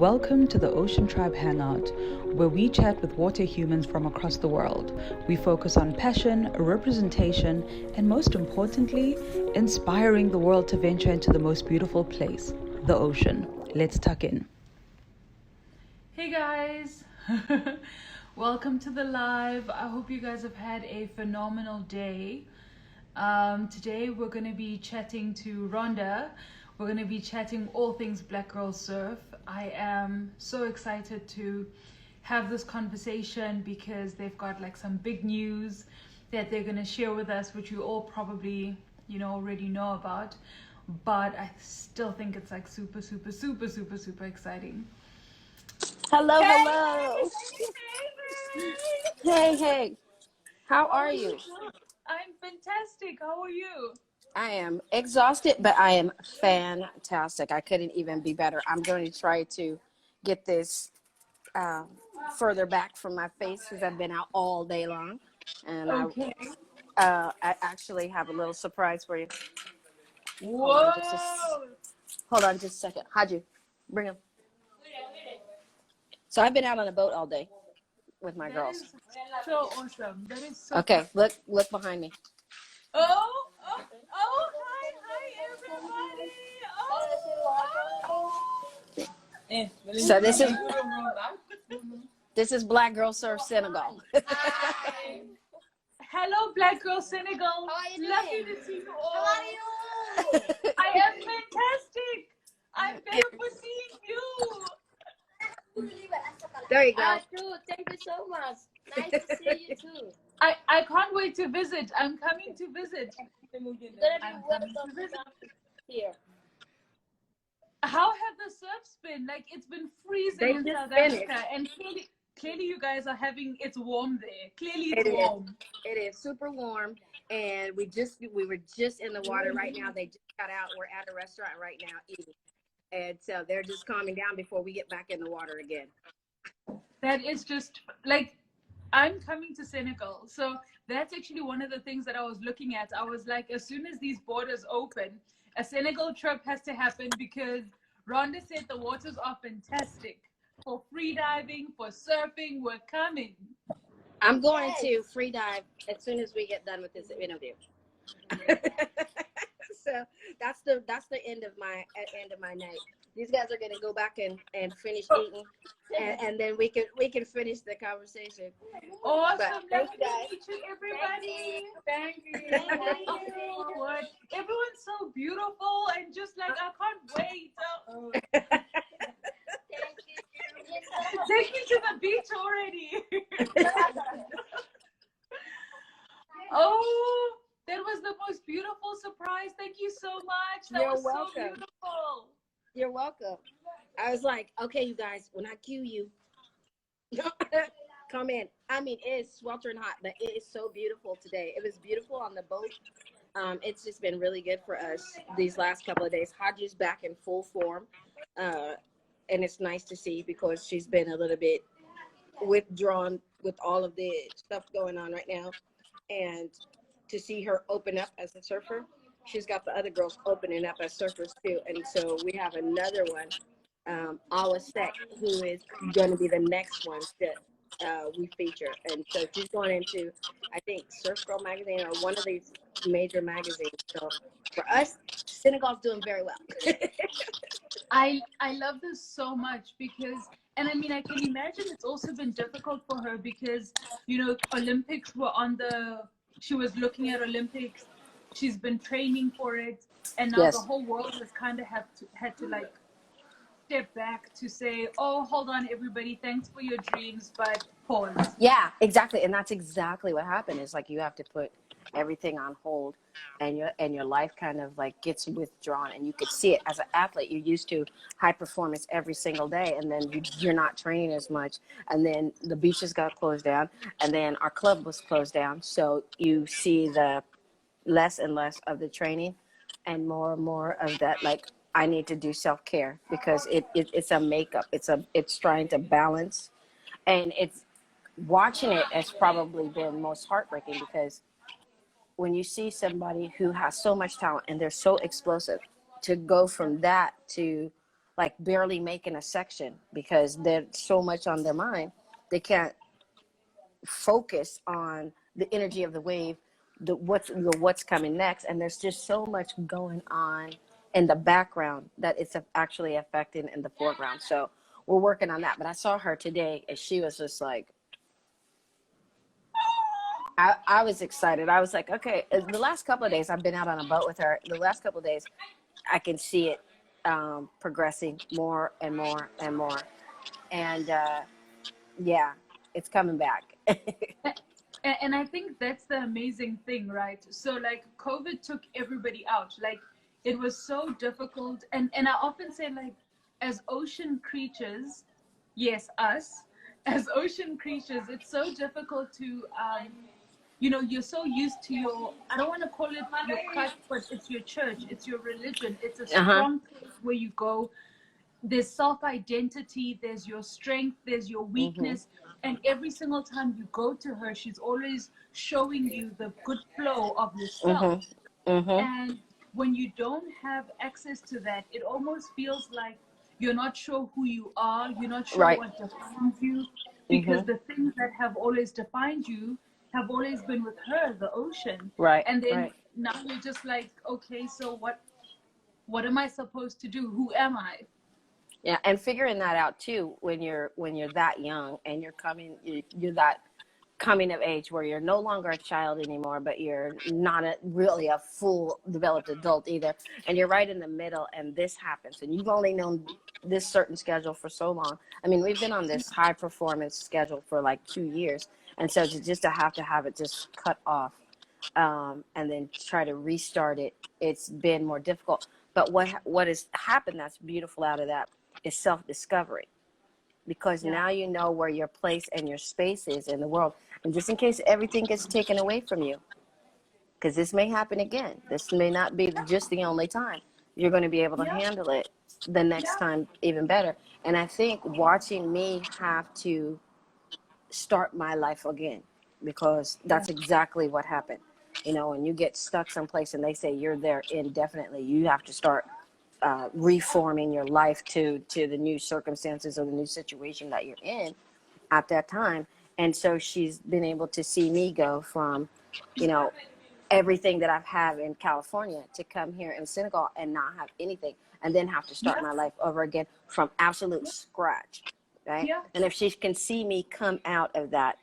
Welcome to the Ocean Tribe Hangout, where we chat with water humans from across the world. We focus on passion, representation, and most importantly, inspiring the world to venture into the most beautiful place, the ocean. Let's tuck in. Hey guys! Welcome to the live. I hope you guys have had a phenomenal day. Today we're going to be chatting to Rhonda. We're going to be chatting all things Black Girl Surf. I am so excited to have this conversation because they've got like some big news that they're going to share with us, which you all probably, already know about. But I still think it's like super exciting. Hello, hello. Hey. How are you? I'm fantastic. How are you? I am exhausted, but I am fantastic. I couldn't even be better. I'm going to try to get this further back from my face because I've been out all day long. And Okay. I actually have a little surprise for you. Whoa! Hold on just a second. How'd bring him? So I've been out on a boat all day with my girls. So awesome. That is so Okay, look behind me. Oh, hi everybody. So this is Black Girl Surf Senegal. Hello, Black Girl Senegal. How are you Lucky doing? to see you all. How are you? I am fantastic. I'm better for seeing you. There you go. Dude, thank you so much. Nice to see you too. I can't wait to visit. I'm coming to visit. You're gonna be welcome here. How have the surfs been? Like, it's been freezing in South Africa, and clearly you guys are having, it's warm there. Clearly it's warm. It is super warm, and we were just in the water right now. They just got out. We're at a restaurant right now eating, and so they're just calming down before we get back in the water again. That is just like, I'm coming to Senegal, so that's actually one of the things that I was looking at. I was like, as soon as these borders open, a Senegal trip has to happen because Rhonda said the waters are fantastic. For free diving, for surfing, we're coming. I'm going to free dive as soon as we get done with this interview. So that's the end of my night. These guys are gonna go back and finish eating, and then we can finish the conversation. Awesome. Thank Lovely you guys. to meet you, everybody. Thank you. What? Everyone's so beautiful and just like, I can't wait. Take me to the beach already. Oh, that was the most beautiful surprise. Thank you so much. That You're was welcome. so beautiful. You're welcome. I was like, okay, you guys, when I cue you, come in. I mean, it is sweltering hot, but it is so beautiful today. It was beautiful on the boat. It's just been really good for us these last couple of days. Haji's back in full form, and it's nice to see because she's been a little bit withdrawn with all of the stuff going on right now, and to see her open up as a surfer. She's got the other girls opening up as surfers too, and so we have another one, Awa Sek, who is going to be the next one that we feature, and so she's going into, I think, Surf Girl magazine or one of these major magazines. So for us, Senegal's doing very well. I love this so much because, and I mean, I can imagine it's also been difficult for her because, Olympics were she was looking at Olympics. She's been training for it, and now Yes. the whole world has kind of had to like step back to say, oh, hold on, everybody, thanks for your dreams, but pause. Yeah, exactly. And that's exactly what happened. Is like you have to put everything on hold, and your life kind of like gets withdrawn, and you could see it as an athlete. You're used to high performance every single day, and then you're not training as much, and then the beaches got closed down, and then our club was closed down. So you see the less and less of the training and more of that, like, I need to do self-care because it's a makeup. It's trying to balance, and it's watching it has probably been most heartbreaking because when you see somebody who has so much talent and they're so explosive, to go from that to like barely making a section because there's so much on their mind. They can't focus on the energy of the wave, what's coming next, and there's just so much going on in the background that it's actually affecting in the foreground. So we're working on that. But I saw her today, and she was just like, I was excited. I was like, okay. The last couple of days, I've been out on a boat with her. The last couple of days, I can see it progressing more and more and more, and yeah, it's coming back. And I think that's the amazing thing, right? So like COVID took everybody out. Like it was so difficult. And I often say like as ocean creatures, yes, us, as ocean creatures, it's so difficult to you're so used to your, I don't want to call it your crutch, but it's your church, it's your religion, it's a Uh-huh. strong place where you go. There's self-identity, there's your strength, there's your weakness, and every single time you go to her, she's always showing you the good flow of yourself. And when you don't have access to that, it almost feels like you're not sure who you are, you're not sure Right. what defines you, because the things that have always defined you have always been with her, the ocean. Right. And then Right. now you're just like, okay, so what am I supposed to do? Who am I? Yeah, and figuring that out too when you're that young and you're that coming of age where you're no longer a child anymore, but you're not really a full developed adult either, and you're right in the middle, and this happens, and you've only known this certain schedule for so long. I mean, we've been on this high performance schedule for like 2 years, and so to have it just cut off, and then try to restart it, it's been more difficult. But what has happened that's beautiful out of that is self-discovery, because now you know where your place and your space is in the world. And just in case everything gets taken away from you, because this may happen again, this may not be just the only time, you're going to be able to handle it the next time even better. And I think watching me have to start my life again, because that's exactly what happened. You know, when you get stuck someplace and they say you're there indefinitely, you have to start reforming your life to the new circumstances or the new situation that you're in at that time. And so she's been able to see me go from, you know, everything that I've had in California to come here in Senegal and not have anything, and then have to start my life over again from absolute scratch, right? And if she can see me come out of that,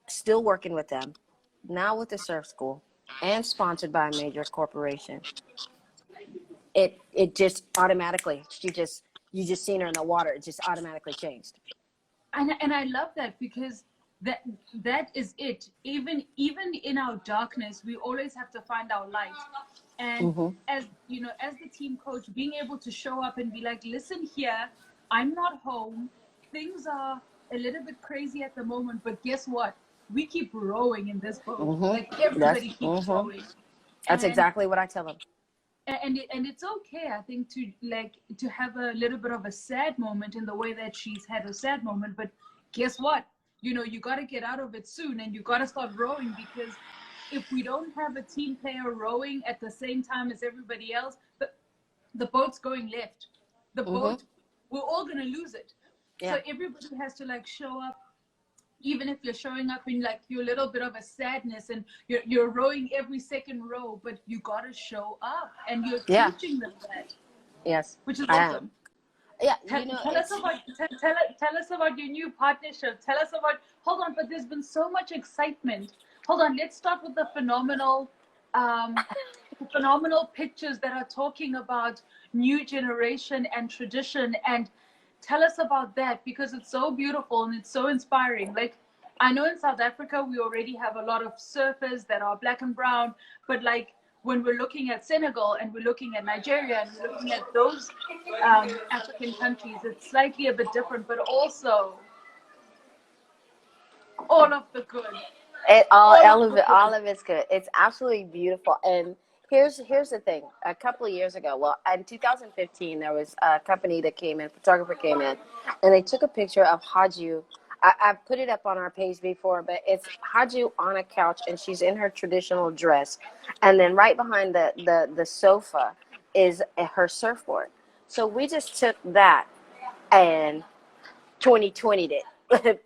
still working with them, now with the surf school and sponsored by a major corporation, it just automatically, you just seen her in the water, it just automatically changed. And I love that, because that is it. Even in our darkness, we always have to find our light. And as you know, as the team coach, being able to show up and be like, listen here, I'm not home, things are a little bit crazy at the moment, but guess what, we keep rowing in this boat. Like everybody keeps rowing. That's And exactly what I tell them. and it's okay, I think, to have a little bit of a sad moment in the way that she's had a sad moment, but guess what, you got to get out of it soon, and you got to start rowing, because if we don't have a team player rowing at the same time as everybody else, the boat's going left, the boat, we're all going to lose it. So everybody has to like show up, even if you're showing up in like your little bit of a sadness, and you're rowing every second row, but you got to show up, and you're teaching them that. Yes, which is awesome. Yeah, tell us about your new partnership. Tell us about. Hold on, but there's been so much excitement. Hold on, let's start with the phenomenal pictures that are talking about new generation and tradition, and tell us about that, because it's so beautiful and it's so inspiring. Like, I know in South Africa we already have a lot of surfers that are black and brown, but like when we're looking at Senegal and we're looking at Nigeria and we're looking at those African countries, it's slightly a bit different, but also all of the good. All of it's good. It's absolutely beautiful. And here's the thing. A couple of years ago, well, in 2015, there was a company that came in, photographer came in, and they took a picture of Haju. I've put it up on our page before, but it's Haju on a couch, and she's in her traditional dress. And then right behind the sofa is her surfboard. So we just took that and 2020'd it.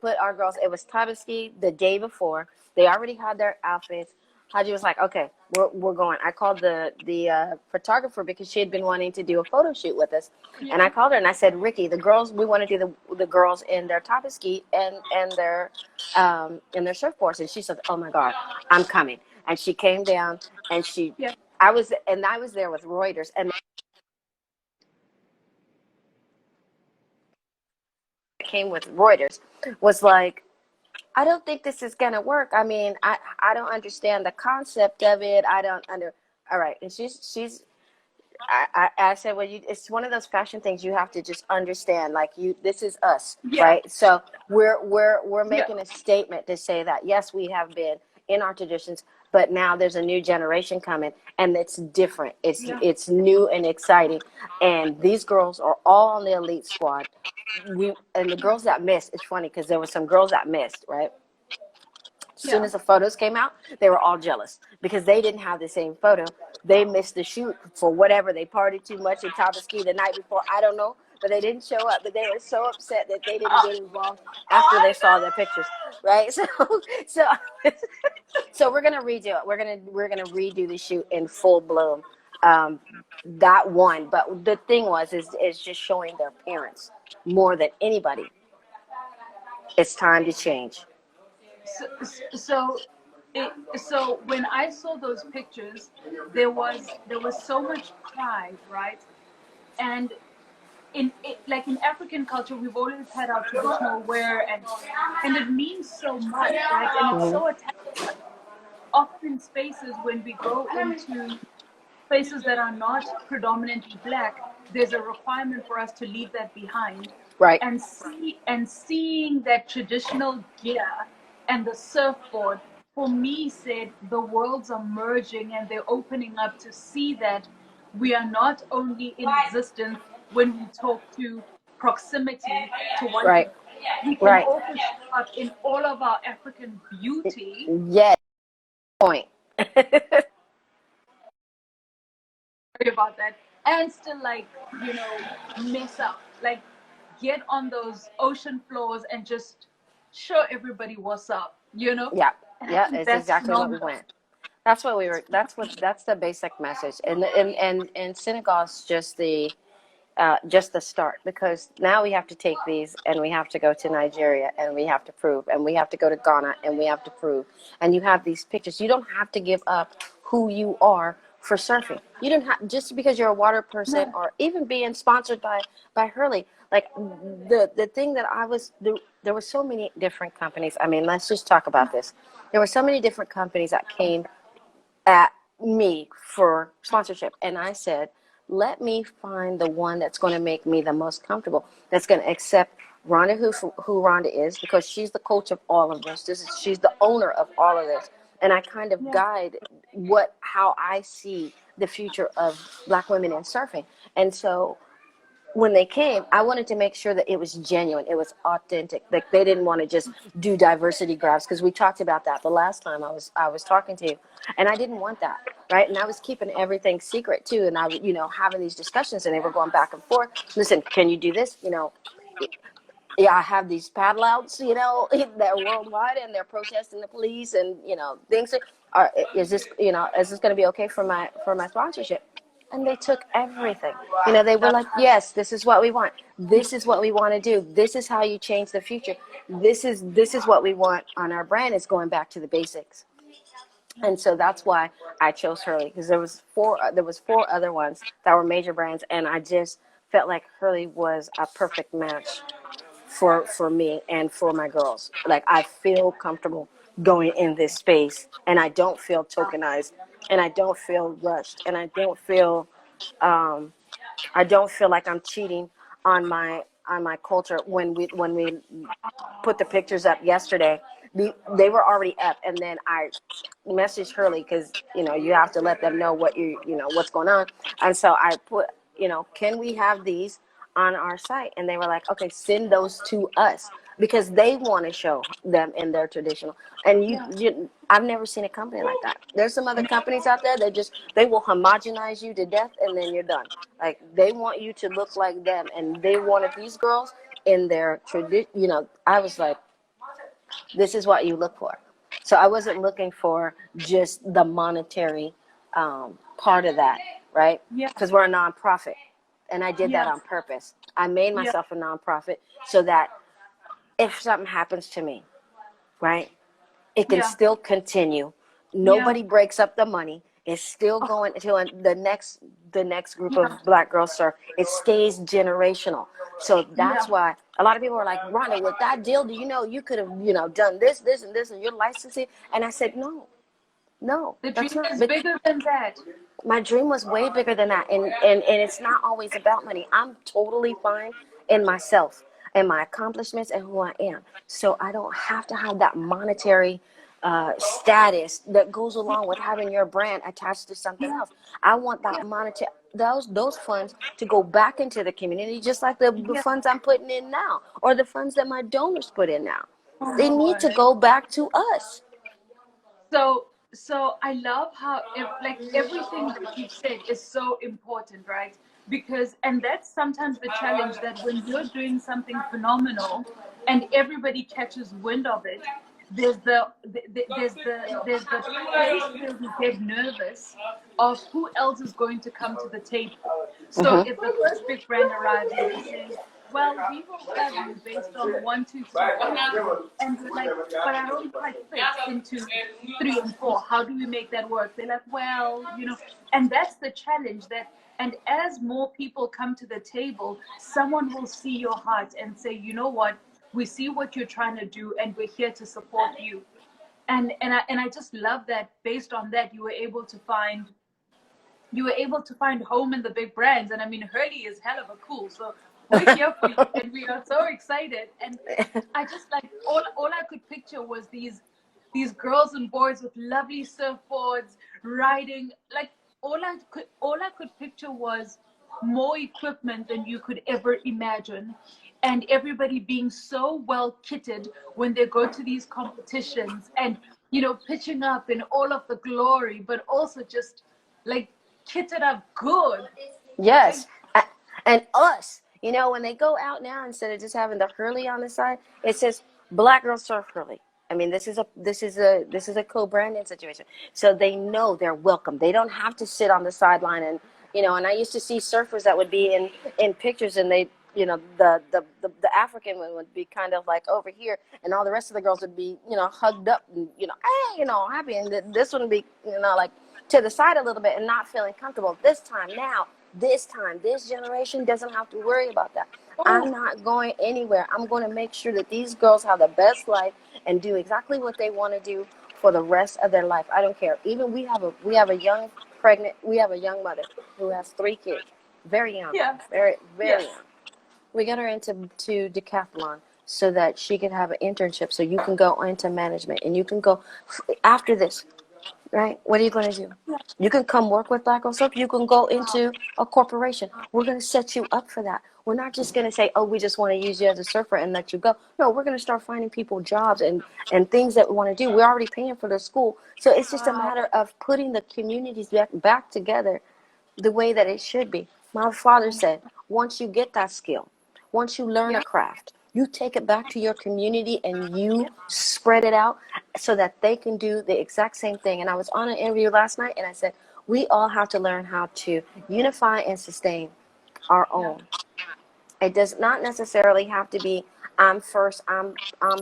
Put our girls, it was Tabaski the day before. They already had their outfits. Haji was like, okay, we're going. I called the photographer because she had been wanting to do a photo shoot with us. And I called her and I said, Ricky, the girls, we want to do the girls in their Tabaski and their surfboards. And she said, oh my God, I'm coming. And she came down and I was there with Reuters, and came with Reuters was like, I don't think this is gonna work. I mean, I don't understand the concept of it. I don't under. All right, and she's. I said, well, it's one of those fashion things you have to just understand. Like this is us, right? So we're making a statement to say that yes, we have been in our traditions, but now there's a new generation coming, and it's different. It's new and exciting, and these girls are all on the elite squad. And the girls that missed. It's funny because there were some girls that missed, right? As soon as the photos came out, they were all jealous because they didn't have the same photo. They missed the shoot for whatever. They partied too much in Tabaski the night before. I don't know, but they didn't show up. But they were so upset that they didn't get involved after they saw their pictures, right? So, so we're gonna redo it. We're gonna redo the shoot in full bloom. That one, but the thing is just showing their parents more than anybody. It's time to change. So, so, so when I saw those pictures, there was so much pride, right? And like in African culture, we've always had our traditional wear, and it means so much, right? And it's so attached. Often spaces when we go into places that are not predominantly black, there's a requirement for us to leave that behind. Right. And seeing that traditional gear and the surfboard, for me, said the worlds are merging and they're opening up to see that we are not only in existence when we talk to proximity to one Right. we can also show up in all of our African beauty. Yes. Point. Sorry about that. And still, like, mess up. Like, get on those ocean floors and just show everybody what's up, Yeah. Yeah, it's That's exactly what we phenomenal. went. That's the basic message. And Senegal is just the start, because now we have to take these and we have to go to Nigeria and we have to prove, and we have to go to Ghana and we have to prove. And you have these pictures. You don't have to give up who you are for surfing. You don't have, just because you're a water person or even being sponsored by Hurley. Like the thing that there were so many different companies. I mean, let's just talk about this. There were so many different companies that came at me for sponsorship, and I said, let me find the one that's going to make me the most comfortable, that's going to accept Rhonda, who Rhonda is, because she's the coach of all of this. She's the owner of all of this, and I kind of guide how I see the future of Black women in surfing. And so when they came, I wanted to make sure that it was genuine, it was authentic. Like, they didn't want to just do diversity grabs, because we talked about that the last time I was talking to you, and I didn't want that, right? And I was keeping everything secret too, and I, having these discussions, and they were going back and forth. Listen, can you do this? Yeah, I have these paddle outs, they're worldwide, and they're protesting the police, and things is this going to be okay for my sponsorship? And they took everything. They were like, yes, this is what we want. This is what we want to do. This is how you change the future. This is what we want on our brand, is going back to the basics. And so that's why I chose Hurley, because there was four other ones that were major brands, and I just felt like Hurley was a perfect match for me and for my girls. Like, I feel comfortable going in this space, and I don't feel tokenized, and I don't feel rushed, and I don't feel like I'm cheating on my culture. When we put the pictures up yesterday, they were already up, and then I messaged Hurley, because you have to let them know what's going on. And so I put, can we have these on our site, and they were like, okay, send those to us because they want to show them in their traditional. And I've never seen a company like that. There's some other companies out there that they will homogenize you to death, and then you're done. Like, they want you to look like them, and they wanted these girls in their tradition. I was like, this is what you look for. So I wasn't looking for just the monetary part of that, right? Yeah. Because we're a nonprofit, and I did that on purpose. I made myself a nonprofit so that if something happens to me, right, it can still continue. Nobody breaks up the money. It's still going to the next group of Black girls surf. It stays generational. So that's why a lot of people are like, Rhonda, with that deal, do you know you could have done this, and this, and you're licensing? And I said, no, The that's dream not. is bigger than that. My dream was way bigger than that, and it's not always about money. I'm totally fine in myself and my accomplishments and who I am. So I don't have to have that monetary status that goes along with having your brand attached to something else. I want that monetary those funds to go back into the community, just like the funds I'm putting in now, or the funds that my donors put in now. They need to go back to us. So I love how like everything that you've said is so important, right? Because and that's sometimes the challenge, that when you're doing something phenomenal and everybody catches wind of it, there's the place where we get nervous of who else is going to come to the table. So if the first big brand arrives and they say, well, we will have you based on 1, 2, 3, and we're like, but I don't quite fit into 3 and 4. How do we make that work? They're like, well, and that's the challenge. And as more people come to the table, someone will see your heart and say, you know what, we see what you're trying to do, and we're here to support you. And I just love that based on that you were able to find home in the big brands. And I mean, Hurley is hell of a cool. So we're here for you, and we are so excited. And I just like all I could picture was these girls and boys with lovely surfboards riding. Like all I could picture was more equipment than you could ever imagine, and everybody being so well kitted when they go to these competitions, and pitching up in all of the glory, but also just like kitted up good. Yes. And us, when they go out now, instead of just having the Hurley on the side, it says Black Girl Surf Hurley. I mean, this is a co-branding situation. So they know they're welcome. They don't have to sit on the sideline and and I used to see surfers that would be in pictures, and they the African one would be kind of like over here, and all the rest of the girls would be hugged up and hey, happy, and this one would be like to the side a little bit and not feeling comfortable. This generation doesn't have to worry about that. I'm not going anywhere. I'm going to make sure that these girls have the best life and do exactly what they want to do for the rest of their life. I don't care. Even we have a young mother who has 3 kids, very young, very young. We got her into decathlon so that she could have an internship, so you can go into management and you can go after this. Right? What are you going to do? You can come work with Black Girl Surf. You can go into a corporation. We're going to set you up for that. We're not just going to say, oh, we just want to use you as a surfer and let you go. No, we're going to start finding people jobs and things that we want to do. We're already paying for their school. So it's just a matter of putting the communities back together the way that it should be. My father said, once you get that skill, once you learn a craft, you take it back to your community and you spread it out so that they can do the exact same thing. And I was on an interview last night, and I said, we all have to learn how to unify and sustain our own. It does not necessarily have to be, I'm first, I'm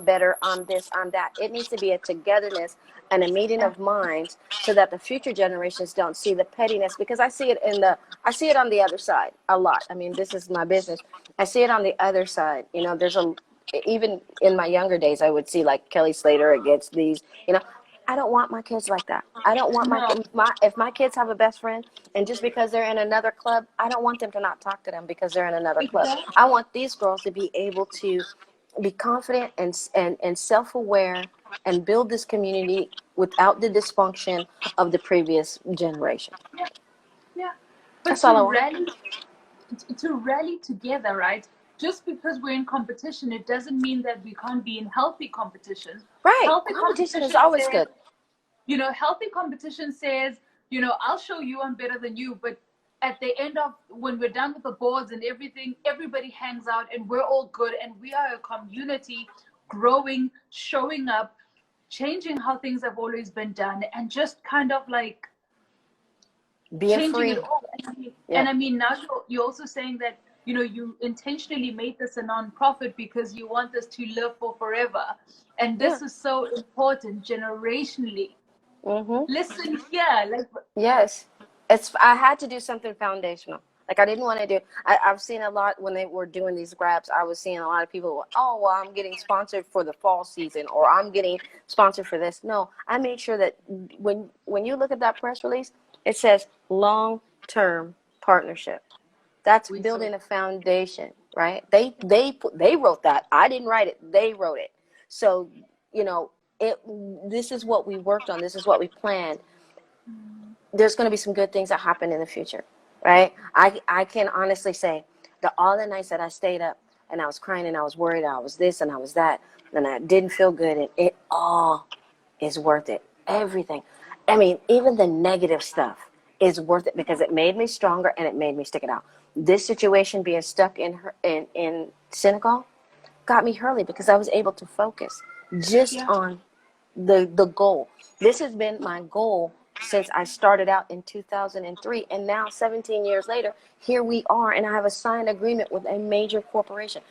better, I'm this, I'm that. It needs to be a togetherness and a meeting of minds so that the future generations don't see the pettiness, because I see it on the other side a lot. I mean, this is my business. I see it on the other side. Even in my younger days, I would see like Kelly Slater against these, I don't want my kids like that. I don't want if my kids have a best friend, and just because they're in another club, I don't want them to not talk to them because they're in another club. I want these girls to be able to be confident and self-aware and build this community without the dysfunction of the previous generation. Yeah. But That's all I want. to rally together, right? Just because we're in competition, it doesn't mean that we can't be in healthy competition. Right. Healthy Competition is competition always says, good. healthy competition says, I'll show you I'm better than you, but at the end of when we're done with the boards and everything, everybody hangs out and we're all good and we are a community growing, showing up, changing how things have always been done, and just kind of like Being changing free. it all. And I mean, now you're also saying that you intentionally made this a non-profit because you want this to live for forever, and this is so important generationally. Listen here, like, Yes. I had to do something foundational. Like I didn't want to do. I've seen a lot when they were doing these grabs. I was seeing a lot of people. Oh, well, I'm getting sponsored for the fall season, or I'm getting sponsored for this. No, I made sure that when you look at that press release, it says long-term partnership. That's building a foundation, right? They wrote that. I didn't write it. They wrote it. So it. This is what we worked on. This is what we planned. There's going to be some good things that happen in the future, right? I can honestly say that all the nights that I stayed up and I was crying and I was worried, I was this and I was that, and I didn't feel good, and it all is worth it. Everything. I mean, even the negative stuff is worth it because it made me stronger and it made me stick it out. This situation being stuck in Senegal got me early because I was able to focus just on the goal. This has been my goal since I started out in 2003, and now 17 years later, here we are, and I have a signed agreement with a major corporation.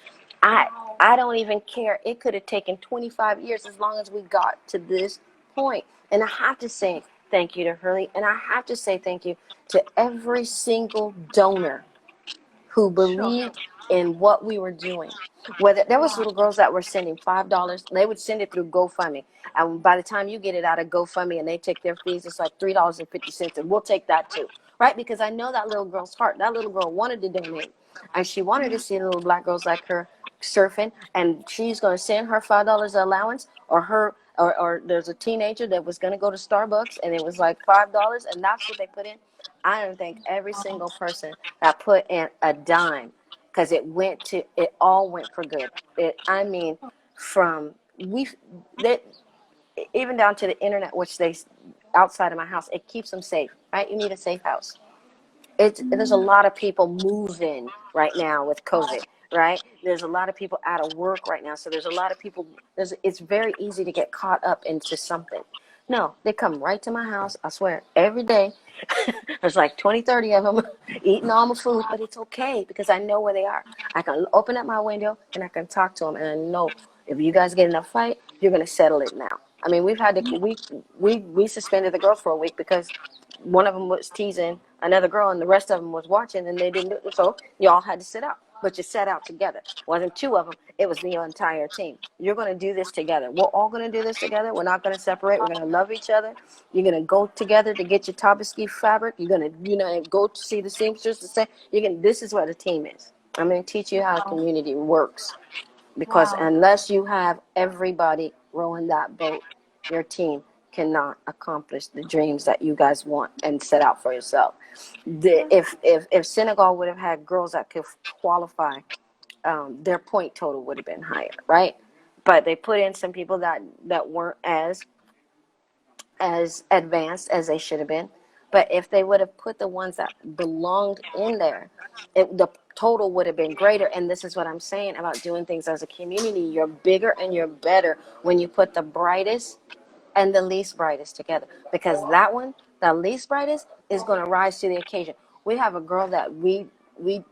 I don't even care. It could have taken 25 years as long as we got to this point. And I have to say thank you to Hurley, and I have to say thank you to every single donor who believed in what we were doing. Whether there was little girls that were sending $5, they would send it through GoFundMe, and by the time you get it out of GoFundMe and they take their fees, it's like $3.50, and we'll take that too, right? Because I know that little girl's heart. That little girl wanted to donate, and she wanted to see little black girls like her surfing, and she's going to send her $5 allowance, or there's a teenager that was going to go to Starbucks and it was like $5, and that's what they put in. I don't think every single person that put in a dime, because it all went for good. I mean, from that, even down to the internet, which they outside of my house, it keeps them safe, right? You need a safe house. There's a lot of people moving right now with COVID, right? There's a lot of people out of work right now, so there's a lot of people. It's very easy to get caught up into something. No, they come right to my house, I swear, every day. There's like 20, 30 of them eating all my food, but it's okay because I know where they are. I can open up my window and I can talk to them, and I know if you guys get in a fight, you're going to settle it now. I mean, we suspended the girls for a week because one of them was teasing another girl and the rest of them was watching, and they didn't do it, so y'all had to sit out. But you sat out together. It wasn't two of them. It was the entire team. You're going to do this together. We're all going to do this together. We're not going to separate. We're going to love each other. You're going to go together to get your Tabaski fabric. You're going to go to see the seamstress to say, this is what a team is. I'm going to teach you how a community works. Because unless you have everybody rowing that boat, your team cannot accomplish the dreams that you guys want and set out for yourself. If Senegal would have had girls that could qualify, their point total would have been higher, right? But they put in some people that weren't as advanced as they should have been. But if they would have put the ones that belonged in there, the total would have been greater. And this is what I'm saying about doing things as a community. You're bigger and you're better when you put the brightest and the least brightest together. Because that one, the least brightest, is going to rise to the occasion. We have a girl that we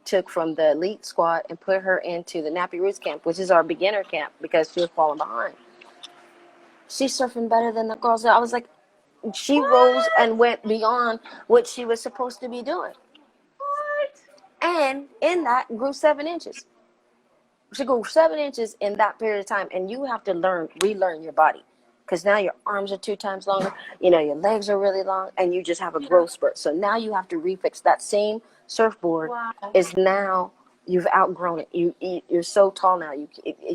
took from the elite squad and put her into the Nappy Roots camp, which is our beginner camp, because she was falling behind. She's surfing better than the girls. I was like, she rose and went beyond what she was supposed to be doing. And in that, grew 7 inches. She grew 7 inches in that period of time. And you have to relearn your body. Because now your arms are 2 times longer. Your legs are really long. And you just have a growth spurt. So now you have to refix. That same surfboard is now, you've outgrown it. You're so tall now.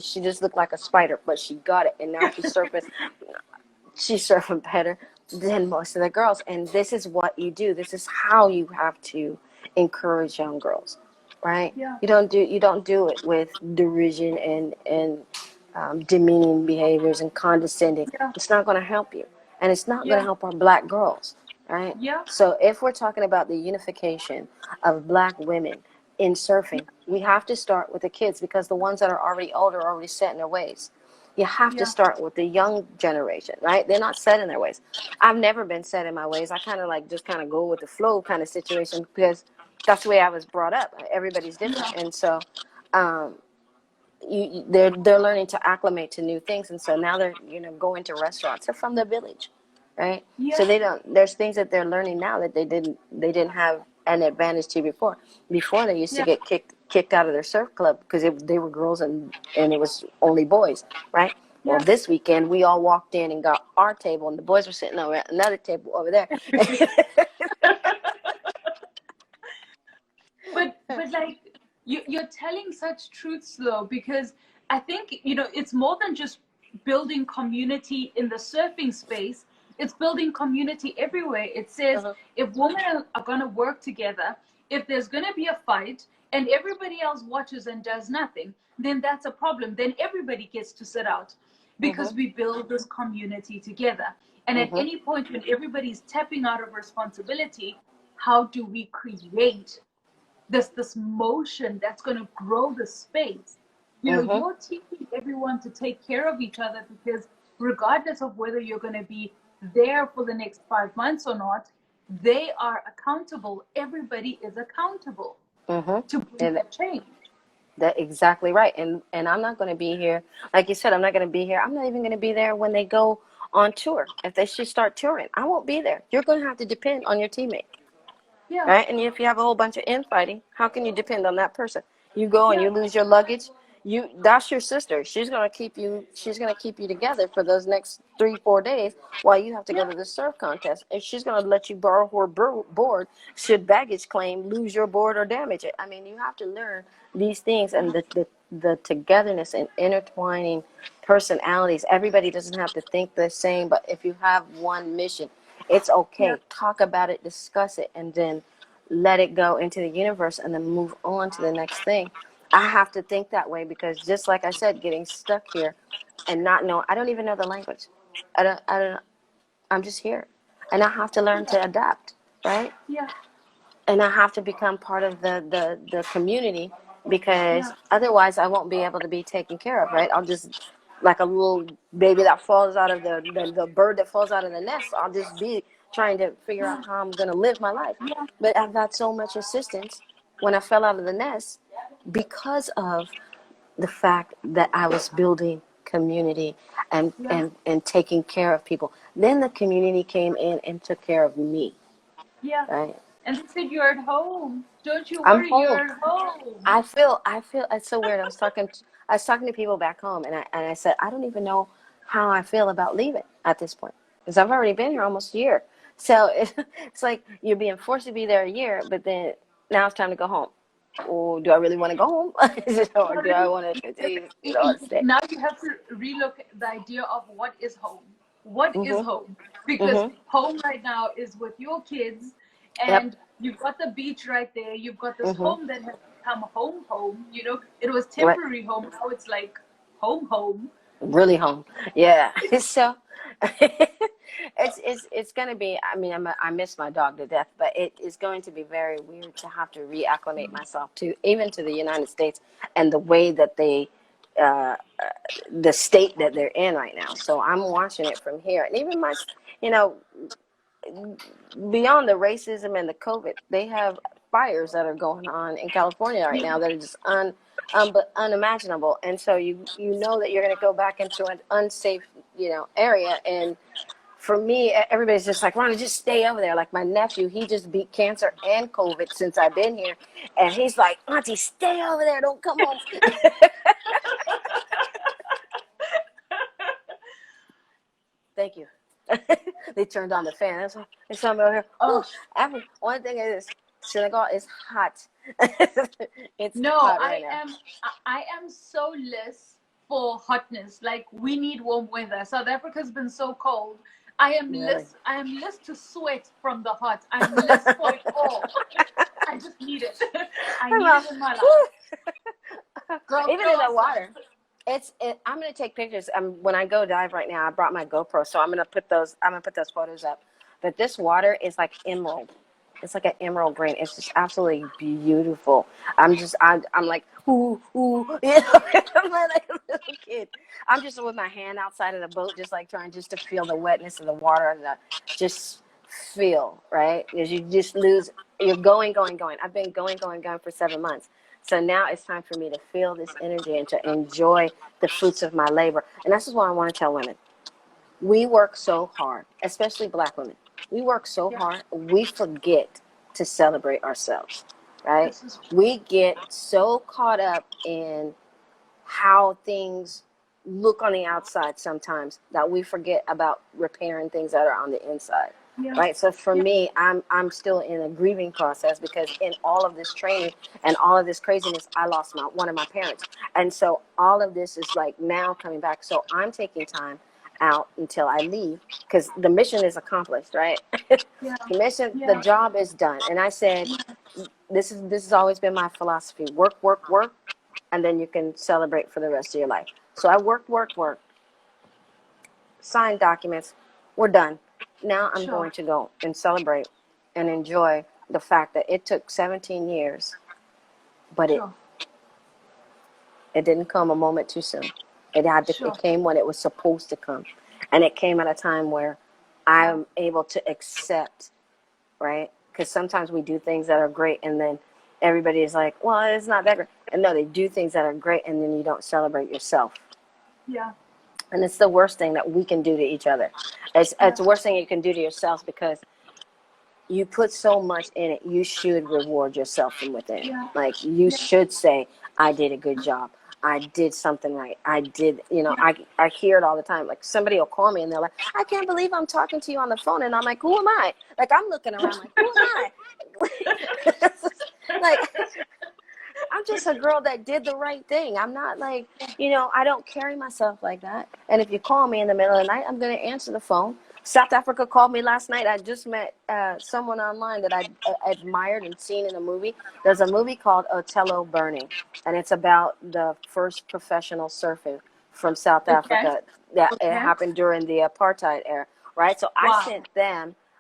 She just looked like a spider. But she got it. And now she's surfing better than most of the girls. And this is what you do. This is how you have to encourage young girls. right? Yeah. You don't do it with derision and demeaning behaviors and condescending. Yeah. It's not going to help you, and it's not going to Yeah. help our black girls, right? Yeah. So if we're talking about the unification of black women in surfing, we have to start with the kids, because the ones that are already older are already set in their ways. You have to Yeah. start with the young generation, right? They're not set in their ways. I've never been set in my ways. I kind of like just kind of go with the flow kind of situation, because that's the way I was brought up. Everybody's different, Yeah. and so um, they're learning to acclimate to new things, and so now they're going to restaurants. They're from the village, right? So Yeah. they don't. There's things that they're learning now that they didn't have an advantage to before. Before they used to Yeah. get kicked out of their surf club because they were girls and it was only boys, right? Well, Yeah. this weekend we all walked in and got our table, and the boys were sitting over at another table over there. But like you're telling such truths though, because I think it's more than just building community in the surfing space. It's building community everywhere. It says Uh-huh. if women are going to work together, if there's going to be a fight and everybody else watches and does nothing, then that's a problem. Then everybody gets to sit out, Mhm. because we build this community together. And at Mhm. any point when everybody's tapping out of responsibility, how do we create this motion that's going to grow the space? Mhm. You're teaching everyone to take care of each other, because regardless of whether you're going to be there for the next 5 months or not, they are accountable. Everybody is accountable Mhm. to bring And that change. that exactly right. And I'm not going to be here, like you said. I'm not going to be here. I'm not even going to be there when they go on tour. If they should start touring, I won't be there. You're going to have to depend on your teammate. Yeah. Right? And if you have a whole bunch of infighting, how can you depend on that person? You go and Yeah. you lose your luggage. That's your sister. She's gonna keep you. She's gonna keep you together for those next 3-4 days while you have to go Yeah. to the surf contest. And she's gonna let you borrow her board should baggage claim lose your board or damage it. I mean, you have to learn these things, and the togetherness and intertwining personalities. Everybody doesn't have to think the same, but if you have one mission, it's Yeah. okay. Talk about it, discuss it, and then let it go into the universe and then move on to the next thing. I have to think that way, because just like I said, getting stuck here and not know, I don't even know the language. I don't, I'm just here. And I have to learn to adapt, right? Yeah. And I have to become part of the community, because Yeah. otherwise I won't be able to be taken care of, right? I'll just, like a little baby that falls out of the bird that falls out of the nest, I'll just be trying to figure out how I'm going to live my life. Yeah. But I've got so much assistance when I fell out of the nest, because of the fact that I was building community Yeah. and taking care of people. Then the community came in and took care of me, Yeah. right? And they said you're at home. Don't you I'm worry, home. you're at home. I feel it's so weird. I was talking to people back home, and I said I don't even know how I feel about leaving at this point, because I've already been here almost a year. So it's like you're being forced to be there a year, but then now it's time to go home. Or do I really want to go home, or do I want to continue, stay? Now you have to relook at the idea of what is home. What is Mhm. home? Because Mhm. home right now is with your kids, Yep. and you've got the beach right there. You've got this Mhm. home that has become home. Home. It was Right. temporary home. Now it's like home. Home. Really home. Yeah. So it's gonna be. I mean, I miss my dog to death, but it is going to be very weird to have to reacclimate myself to, even to the United States, and the way that uh, the state that they're in right now. So I'm watching it from here, and even you know, beyond the racism and the COVID, they have fires that are going on in California right now that are just but unimaginable. And so you know that you're going to go back into an unsafe area. And for me, everybody's just like, Rhonda, just stay over there. Like my nephew, he just beat cancer and COVID since I've been here, and he's like, Auntie, stay over there, don't come home. Thank you. They turned on the fan. There's something over here. Oh Whew. One thing is, Senegal is hot. It's no, hot right now. I am so less for hotness. Like we need warm weather. South Africa's been so cold. I am Really. less to sweat from the hot. I'm less for it all. I just need it. I need it in my life. Girl, Even show in the us some. water. I'm gonna take pictures. When I go dive right now, I brought my GoPro, so I'm gonna put those photos up. But this water is like emerald. It's like an emerald green. It's just absolutely beautiful. I'm like ooh ooh. I'm like a little kid. I'm just with my hand outside of the boat, just like trying just to feel the wetness of the water and just feel right because you just lose. You're going. I've been going for 7 months. So now it's time for me to feel this energy and to enjoy the fruits of my labor. And this is what I want to tell women. We work so hard, especially Black women. We work so Yeah, hard, we forget to celebrate ourselves, right? this is We get so caught up in how things look on the outside sometimes that we forget about repairing things that are on the inside, yeah, right? So for yeah, me, I'm still in a grieving process because in all of this training and all of this craziness, I lost one of my parents, and so all of this is like now coming back. So I'm taking time out until I leave because the mission is accomplished, right? yeah, The yeah, job is done, and I said this has always been my philosophy: work, work, work, and then you can celebrate for the rest of your life. So I worked, signed documents, we're done. Now I'm sure, going to go and celebrate and enjoy the fact that it took 17 years, but it, sure, it didn't come a moment too soon. It sure. came when it was supposed to come. And it came at a time where Wow. I'm able to accept, right? Because sometimes we do things that are great and then everybody is like, well, it's not that great. And no, they do things that are great and then you don't celebrate yourself. Yeah, And it's the worst thing that we can do to each other. yeah, It's the worst thing you can do to yourself because you put so much in it. You should reward yourself from within. yeah, Like you yeah, should say, I did a good job. I did something right. I did, yeah. I hear it all the time. Like somebody will call me and they're like, I can't believe I'm talking to you on the phone. And I'm like, who am I? Like I'm looking around like, who am I? Like I'm just a girl that did the right thing. I'm not like, I don't carry myself like that. And if you call me in the middle of the night, I'm going to answer the phone. South Africa called me last night. I just met someone online that I admired and seen in a movie. There's a movie called Otello Burning, and it's about the first professional surfing from South Okay, Africa. That it okay. happened during the apartheid era, right? So Wow.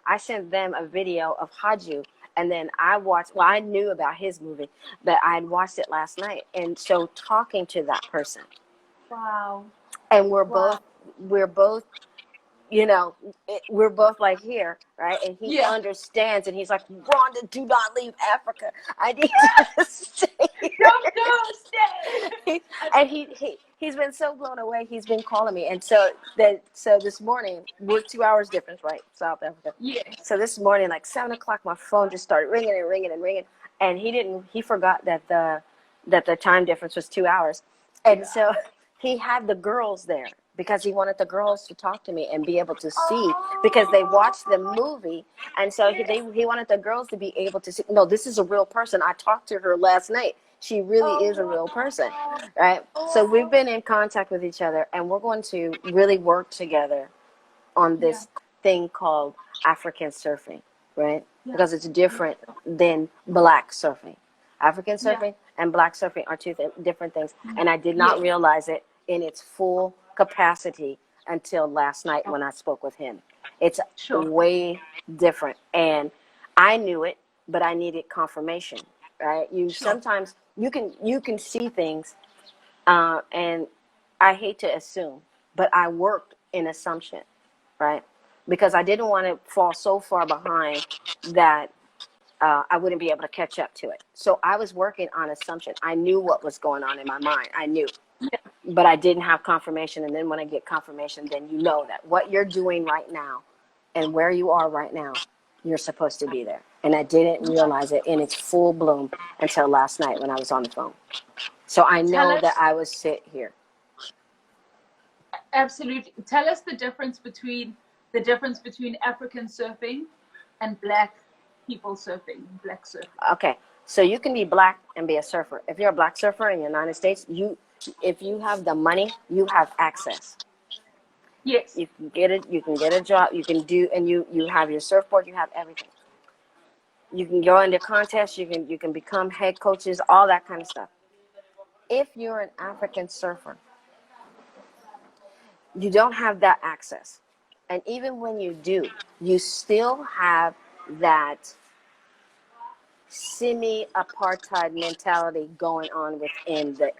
I sent them a video of Haju, and then I watched. Well, I knew about his movie, but I had watched it last night, and so talking to that person, Wow. and Wow. we're both we're both like here, right? And he Yeah. understands, and he's like, Rhonda, do not leave Africa. I need you to stay here. Don't stay. And he's been so blown away. He's been calling me, and so this morning we're 2 hours difference, right? South Africa. Yes. So this morning, like 7 o'clock, my phone just started ringing and ringing and ringing, and he forgot that the time difference was 2 hours, and so he had the girls there because he wanted the girls to talk to me and be able to see because they watched the movie, and so he wanted the girls to be able to see. No, this is a real person. I talked to her last night. She really is a real person, right? So we've been in contact with each other, and we're going to really work together on Yeah. this thing called African surfing, right? Yeah. Because it's different than black surfing. African Yeah. surfing and black surfing are two different things. And I did not Yes. realize it in its full capacity until last night when I spoke with him. It's Sure. way different. And I knew it, but I needed confirmation, right? Sure. Sometimes you can see things, and I hate to assume, but I worked in assumption, right? Because I didn't want to fall so far behind that I wouldn't be able to catch up to it. So I was working on assumption. I knew what was going on in my mind. I knew, but I didn't have confirmation. And then when I get confirmation, then you know that what you're doing right now and where you are right now, you're supposed to be there. And I didn't realize it in its full bloom until last night when I was on the phone. So I Tell know that us, I was sit here. absolutely. Tell us the difference between African surfing and black people surfing, black surfing. Okay, so you can be black and be a surfer. If you're a black surfer in the United States, if you have the money, you have access. Yes. You can get it. You can get a job. You can do, and you have your surfboard. You have everything. You can go into contests. You can become head coaches. All that kind of stuff. If you're an African surfer, you don't have that access, and even when you do, you still have that semi-apartheid mentality going on within the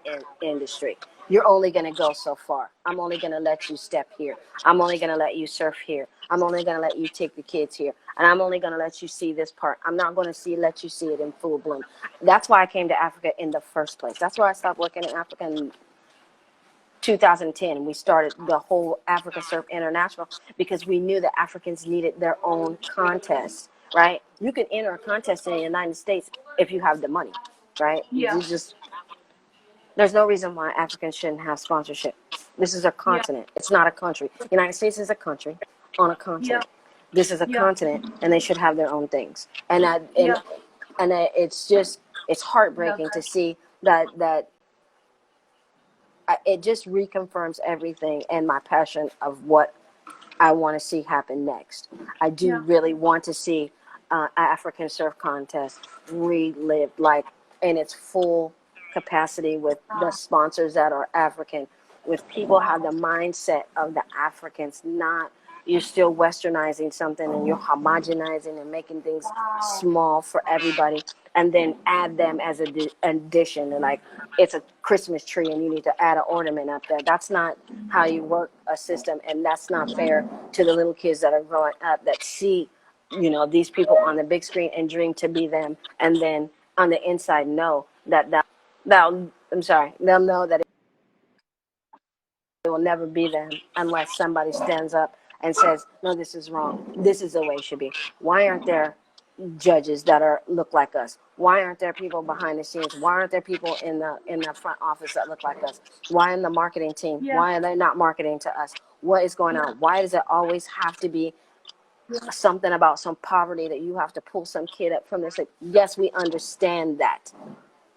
industry. You're only going to go so far. I'm only going to let you step here. I'm only going to let you surf here. I'm only going to let you take the kids here. And I'm only going to let you see this part. I'm not going to let you see it in full bloom. That's why I came to Africa in the first place. That's why I stopped working in Africa in 2010. We started the whole Africa Surf International because we knew that Africans needed their own contest, right? You can enter a contest in the United States if you have the money, right? Yeah. There's no reason why Africans shouldn't have sponsorship. This is a Yeah. continent. It's not a country. The United States is a country on a Yeah. continent. This is a Yeah. continent, and they should have their own things. Yeah. It's Love heartbreaking to that. see that it just reconfirms everything and my passion of what I want to see happen next. I do Yeah. really want to see African surf contest relived, like in its full capacity, with the sponsors that are African, with people have the mindset of the Africans, not you're still westernizing something and you're homogenizing and making things Wow. small for everybody, and then add them as an addition, and like it's a Christmas tree and you need to add an ornament up there. That's not how you work a system, and that's not fair to the little kids that are growing up that see, these people on the big screen and dream to be them, and then on the inside know they'll know that it will never be them unless somebody stands up and says, no, this is wrong. This is the way it should be. Why aren't there judges that look like us? Why aren't there people behind the scenes? Why aren't there people in the front office that look like us? Why in the marketing team? Yeah. Why are they not marketing to us? What is going on? Why does it always have to be something about some poverty that you have to pull some kid up from this? Like, yes, we understand that.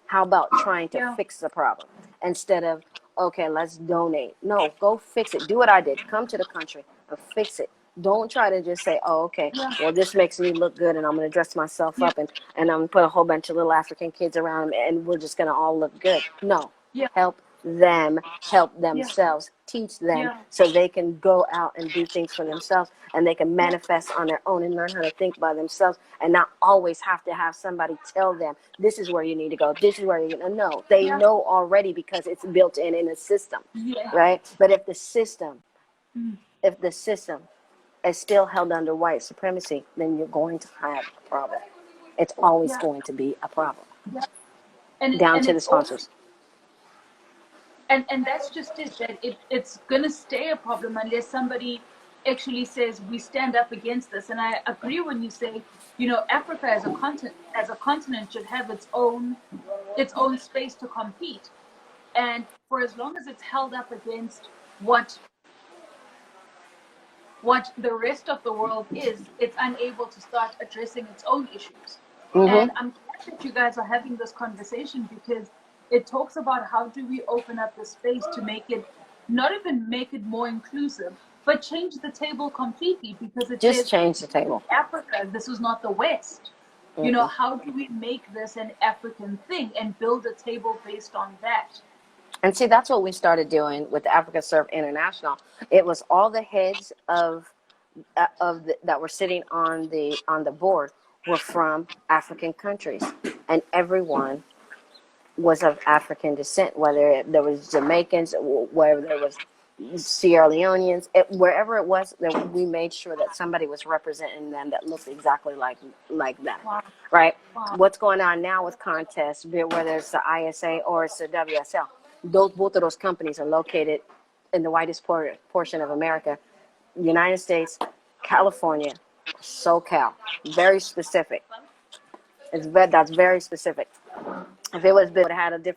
How about trying to Yeah. fix the problem instead of, okay, let's donate? No, go fix it. Do what I did. Come to the country and fix it. Don't try to just say, oh, okay, Yeah. well, this makes me look good and I'm going to dress myself Yeah. up and I'm going to put a whole bunch of little African kids around them and we're just going to all look good. No, Yeah. help them help Yeah. themselves, teach them Yeah. so they can go out and do things for themselves and they can manifest on their own and learn how to think by themselves and not always have to have somebody tell them, this is where you need to go, this is where you're going to know. They Yeah. know already because it's built in a system, Yeah. right? But if the system Mm. is still held under white supremacy, then you're going to have a problem. It's always Yeah. going to be a problem, Yeah. And down and to the it's also sponsors. and that's just it, that it's gonna stay a problem unless somebody actually says we stand up against this. And I agree when you say, Africa as a continent should have its own space to compete. And for as long as it's held up against what the rest of the world is, it's unable to start addressing its own issues. Mm-hmm. And I'm glad that you guys are having this conversation because it talks about how do we open up the space to make it, not even make it more inclusive, but change the table completely, because it Just says change the table. Africa, this is not the West. Mm-mm. How do we make this an African thing and build a table based on that? And see, that's what we started doing with Africa Surf International. It was all the heads that were sitting on the board were from African countries, and everyone was of African descent. Whether there was Jamaicans, whether there was Sierra Leoneans, wherever it was, that we made sure that somebody was representing them that looked exactly like them, Wow. right? Wow. What's going on now with contests, whether it's the ISA or it's the WSL, both of those companies are located in the whitest portion of America, United States, California, SoCal. Very specific. That's very specific. If it was big, it would have had a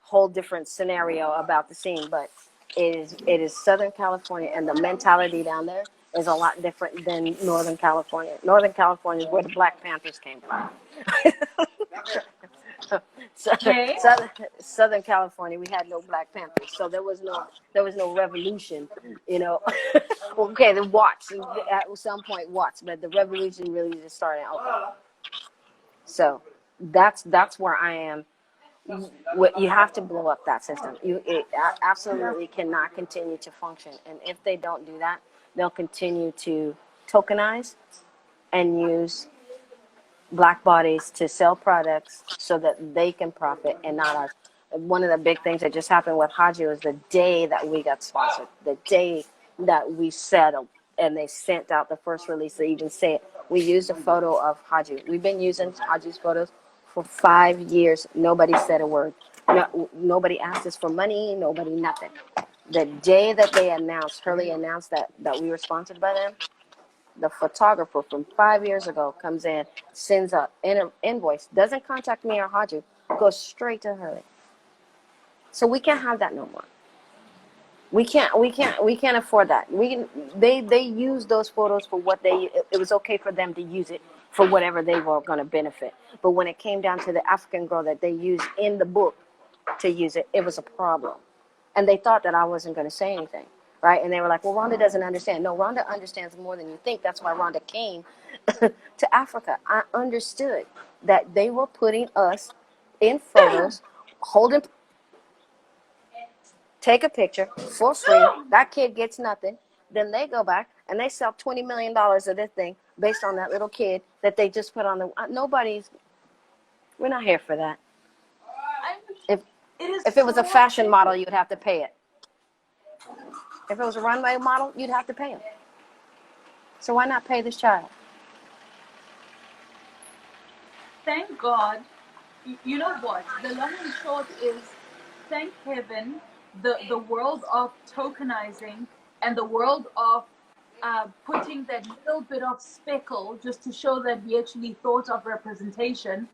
whole different scenario about the scene, but it is Southern California, and the mentality down there is a lot different than Northern California. Northern California is where the Black Panthers came from. So, Okay. Southern California, we had no Black Panthers, so there was no revolution, you know. Okay, the Watts at some point Watts, but the revolution really just started in Oakland. So that's where I am. You have to blow up that system. Absolutely cannot continue to function, and if they don't do that, they'll continue to tokenize and use black bodies to sell products so that they can profit and not us. One of the big things that just happened with Haji was the day that we got sponsored, the day that we settled, and they sent out the first release. They even say it. We used a photo of Haji. We've been using Haji's photos for 5 years. Nobody said a word. No, nobody asked us for money. Nobody, nothing. The day that they announced, Hurley announced that we were sponsored by them, the photographer from 5 years ago comes in, sends a invoice, doesn't contact me or Haji, goes straight to her. So we can't have that no more. We can't afford that. They use those photos for what it was okay for them to use it for whatever they were going to benefit. But when it came down to the African girl that they used in the book to use it, it was a problem. And they thought that I wasn't going to say anything, right? And they were like, well, Rhonda doesn't understand. No, Rhonda understands more than you think. That's why Rhonda came to Africa. I understood that they were putting us in photos, holding, take a picture for free. That kid gets nothing. Then they go back and they sell $20 million of this thing based on that little kid that they just put on the, we're not here for that. If, if it was a fashion model, you'd have to pay it. If it was a runway model, you'd have to pay him. So why not pay this child? Thank God. You know what? The long and short is, thank heaven, the world of tokenizing and the world of putting that little bit of speckle just to show that we actually thought of representation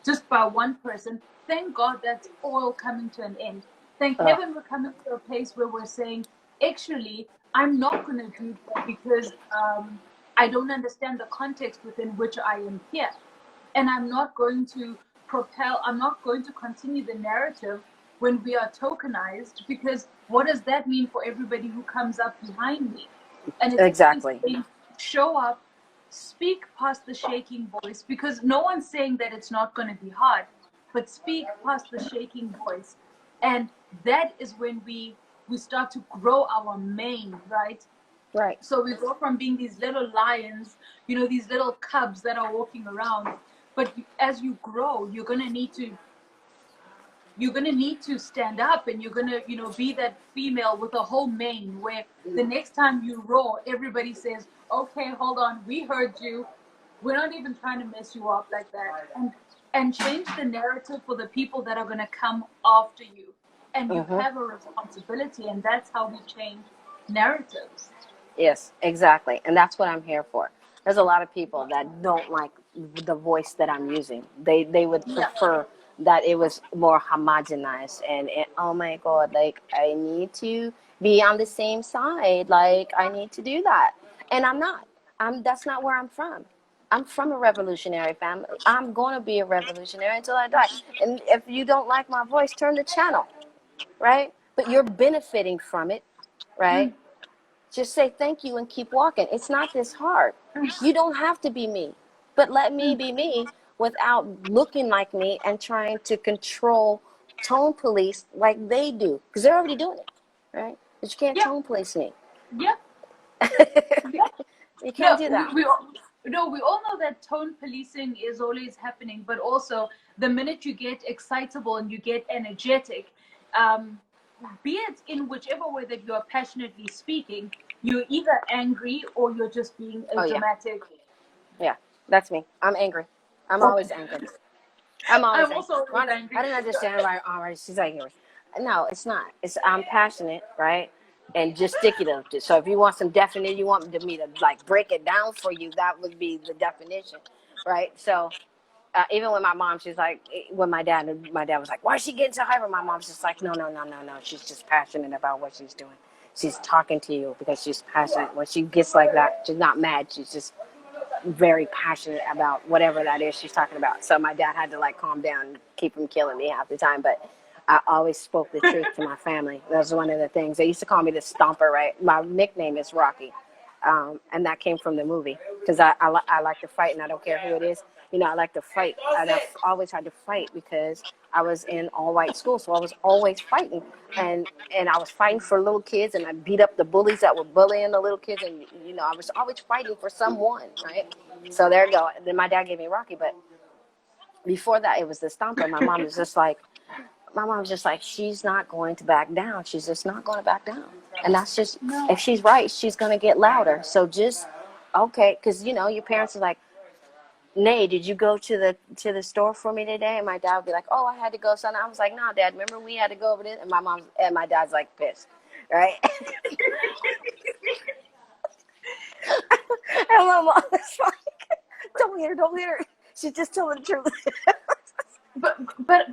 just by one person. Thank God that's all coming to an end. Thank heaven we're coming to a place where we're saying, actually, I'm not going to do that because I don't understand the context within which I am here. And I'm not going to I'm not going to continue the narrative when we are tokenized, because what does that mean for everybody who comes up behind me? And it's exactly saying, show up, speak past the shaking voice, because no one's saying that it's not going to be hard, but speak past the shaking voice. And that is when we start to grow our mane, right? Right. So we go from being these little lions, these little cubs that are walking around. But as you grow, you're gonna need to stand up, and you're gonna, be that female with a whole mane, where the next time you roar, everybody says, "Okay, hold on, we heard you. We're not even trying to mess you up like that." And change the narrative for the people that are gonna come after you. And you have a responsibility, and that's how we change narratives. Yes, exactly. And that's what I'm here for. There's a lot of people that don't like the voice that I'm using. They would prefer that it was more homogenized and oh my God, like I need to be on the same side. Like I need to do that. And I'm not. That's not where I'm from. I'm from a revolutionary family. I'm going to be a revolutionary until I die. And if you don't like my voice, turn the channel, right? But you're benefiting from it, right? Just say thank you and keep walking. It's not this hard. You don't have to be me, but let me be me without looking like me and trying to control tone police like they do, because they're already doing it, right? But you can't tone police me. Yeah. You can't do that. We all know that tone policing is always happening, but also the minute you get excitable and you get energetic, be it in whichever way that you're passionately speaking, you're either angry or you're just being dramatic. Yeah, that's me. I'm angry. I'm always angry. I'm also angry. I didn't understand why. All right, she's angry. No, it's not. I'm passionate, right? And gesticulate. So if you want some definition, you want me to like break it down for you, that would be the definition, right? So even with my mom, she's like, when my dad was like, why is she getting so hyper? My mom's just like, no. She's just passionate about what she's doing. She's talking to you because she's passionate. When she gets like that, she's not mad. She's just very passionate about whatever that is she's talking about. So my dad had to like calm down and keep from killing me half the time. But I always spoke the truth to my family. That was one of the things. They used to call me the Stomper, right? My nickname is Rocky. And that came from the movie because I like to fight, and I don't care who it is. You know, I like to fight, and I've always had to fight because I was in all white school, so I was always fighting, and I was fighting for little kids, and I beat up the bullies that were bullying the little kids, and you know, I was always fighting for someone, right? So there you go. Then my dad gave me Rocky, but before that, it was the Stomper. My mom was just like, she's not going to back down. She's just not going to back down. And that's just, if she's right, she's going to get louder. So just, okay, because, you know, your parents are like, Nay, did you go to the store for me today? And my dad would be like, oh, I had to go. So I was like, no, Dad, remember we had to go over this? And my dad's like pissed, right? And my mom was like, don't hit her. She's just telling the truth. But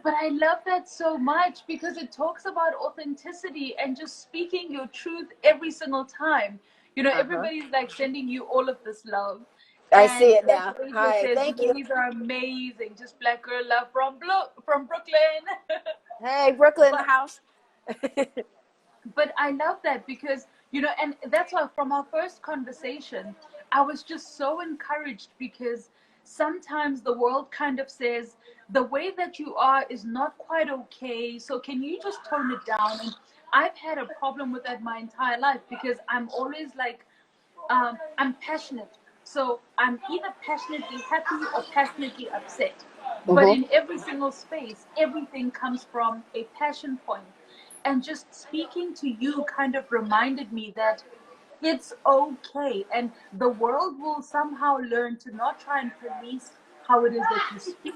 I love that so much because it talks about authenticity and just speaking your truth every single time. You know, everybody's like sending you all of this love. I And see it now. like Asia Hi, says, thank you you. ladies are amazing. Just black girl love from Brooklyn. Hey, Brooklyn in the But house. but I love that because, you know, and that's why from our first conversation, I was just so encouraged because sometimes the world kind of says the way that you are is not quite okay. So can you just tone it down? And I've had a problem with that my entire life because I'm always like, I'm passionate. So I'm either passionately happy or passionately upset. But in every single space, everything comes from a passion point. And just speaking to you kind of reminded me that it's okay. And the world will somehow learn to not try and police how it is that you speak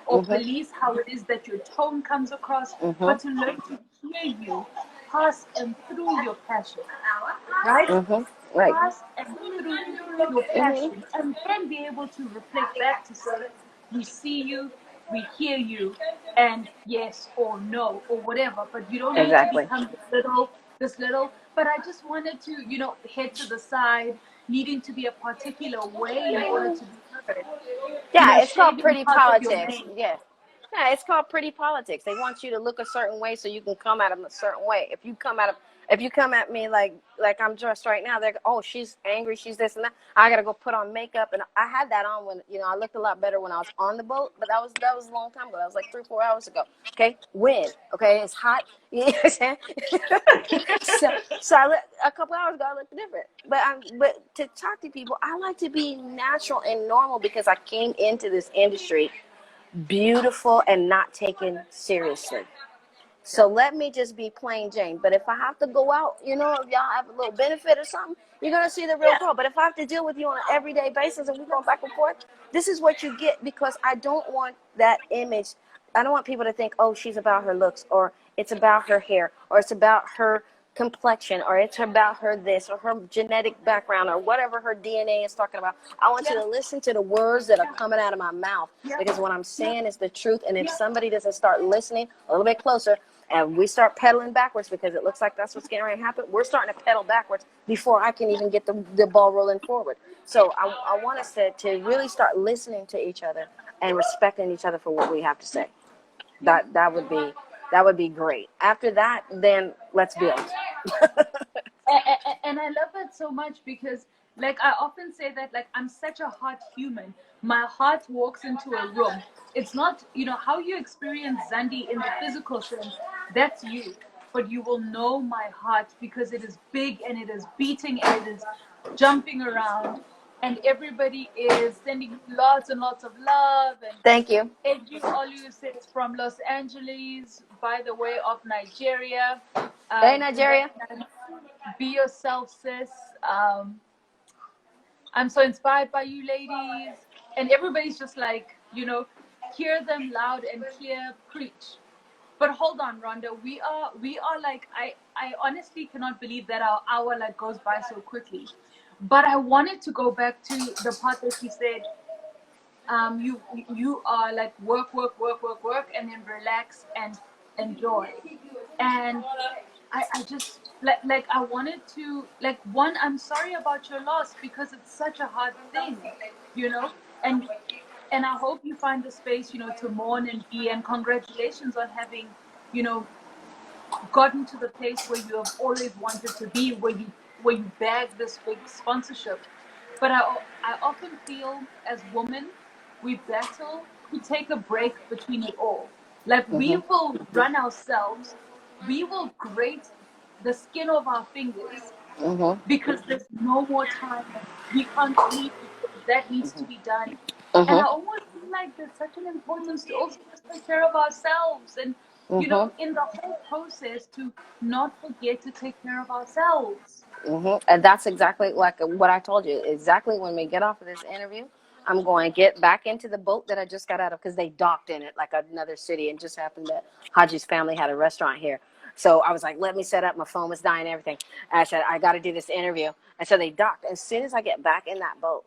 or police how it is that your tone comes across, but to learn to hear you pass and through your passion. Right? Right. Pass and through your passion, and then be able to reflect back to say, we see you, we hear you, and yes or no or whatever. But you don't need to Exactly. become this little. But I just wanted to, you know, head to the side, needing to be a particular way in order to be heard. You know, Yeah, it's called shaving pretty part of your politics. name. Yeah. Yeah, it's called pretty politics. They want you to look a certain way so you can come at them a certain way. If you come at me like I'm dressed right now, they're oh, she's angry, she's this and that. I gotta go put on makeup, and I had that on when I looked a lot better when I was on the boat, but that was a long time ago. That was like 3-4 hours ago. Okay, when okay, it's hot. You know what I'm saying? so a couple hours ago I looked different. But to talk to people, I like to be natural and normal because I came into this industry beautiful and not taken seriously. So let me just be plain Jane. But if I have to go out, if y'all have a little benefit or something, you're going to see the real girl. But if I have to deal with you on an everyday basis and we're going back and forth, this is what you get because I don't want that image. I don't want people to think, oh, she's about her looks or it's about her hair or it's about her complexion or it's about her this or her genetic background or whatever her DNA is talking about. I want you to listen to the words that are coming out of my mouth because what I'm saying is the truth. And if somebody doesn't start listening a little bit closer and we start pedaling backwards because it looks like that's what's getting ready to happen, we're starting to pedal backwards before I can even get the ball rolling forward. So I want us to really start listening to each other and respecting each other for what we have to say. That would be great. After that, then let's build. And I love that so much because like I often say that like I'm such a heart human. My heart walks into a room. It's not, how you experience Zandi in the physical sense, that's you. But you will know my heart because it is big and it is beating and it is jumping around and everybody is sending lots and lots of love. And Thank you. Edu Olu is from Los Angeles, by the way, of Nigeria. Hey, Nigeria. Be yourself, sis. I'm so inspired by you ladies. And everybody's just like, hear them loud and clear, preach. But hold on, Rhonda. We are like, I honestly cannot believe that our hour like goes by so quickly. But I wanted to go back to the part that you said, you are like work, and then relax and enjoy. And I just like I wanted to like one, I'm sorry about your loss because it's such a hard thing. you know, and I hope you find the space, you know, to mourn and be, and congratulations on having, you know, gotten to the place where you have always wanted to be, where you bag this big sponsorship. But I often feel as women, we battle to take a break between it all. Like we Mhm. will run ourselves, we will grate the skin of our fingers Mhm. because there's no more time. We can't sleep because that needs to be done. And I Mhm. almost feel like there's such an importance to also just take care of ourselves and, you know, Mhm. in the whole process to not forget to take care of ourselves. And that's exactly like what I told you. Exactly when we get off of this interview, I'm going to get back into the boat that I just got out of because they docked in it like another city, and just happened that Haji's family had a restaurant here. So I was like, let me set up. My phone was dying and everything. And I said, I got to do this interview. And so they docked. As soon as I get back in that boat,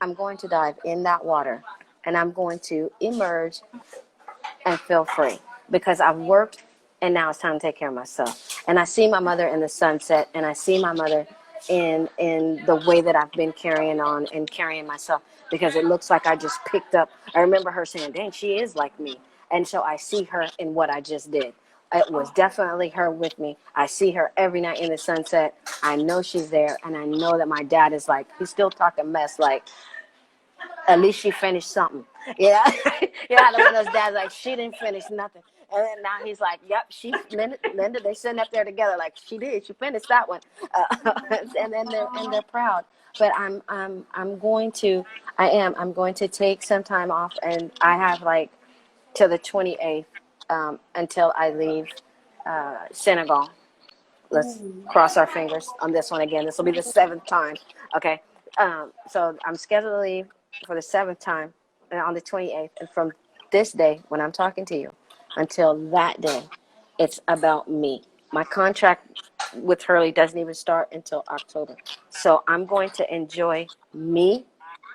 I'm going to dive in that water and I'm going to emerge and feel free because I've worked and now it's time to take care of myself. And I see my mother in the sunset, and I see my mother in the way that I've been carrying on and carrying myself, because it looks like I just picked up. I remember her saying, dang, she is like me. And so I see her in what I just did. It was definitely her with me. I see her every night in the sunset. I know she's there, and I know that my dad is like, he's still talking mess, like, at least she finished something. Yeah. You know, one of those dads like, she didn't finish nothing. And then now he's like, yep, Linda, they sitting up there together like she did. She finished that one. And then they're proud. But I'm going to take some time off, and I have like till the 28th, until I leave Senegal. Let's cross our fingers on this one again. This will be the 7th time. Okay. So I'm scheduled to leave for the 7th time on the 28th. And from this day, when I'm talking to you, until that day, it's about me. My contract with Hurley doesn't even start until October. So I'm going to enjoy me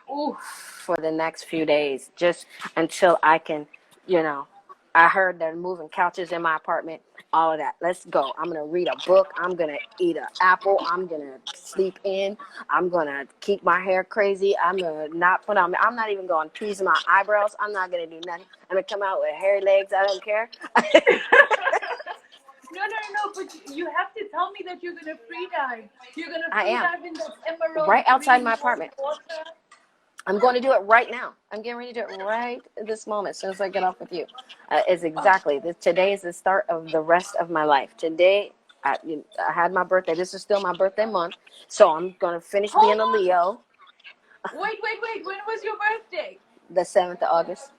Ooh, for the next few days, just until I can, you know, I heard they're moving couches in my apartment, all of that. Let's go. I'm going to read a book. I'm going to eat an apple. I'm going to sleep in. I'm going to keep my hair crazy. I'm going to not put on, I'm not even going to tweeze my eyebrows. I'm not going to do nothing. I'm going to come out with hairy legs. I don't care. no, but you have to tell me that you're gonna free dive. You're gonna I free am. dive in that emerald Right outside green my apartment. water. I'm going to do it right now. I'm getting ready to do it right this moment, as soon as I get off with you. Is exactly this. Today is the start of the rest of my life. Today, I had my birthday. This is still my birthday month, so I'm going to finish Hold being a on. Leo. Wait. When was your birthday? The 7th of August.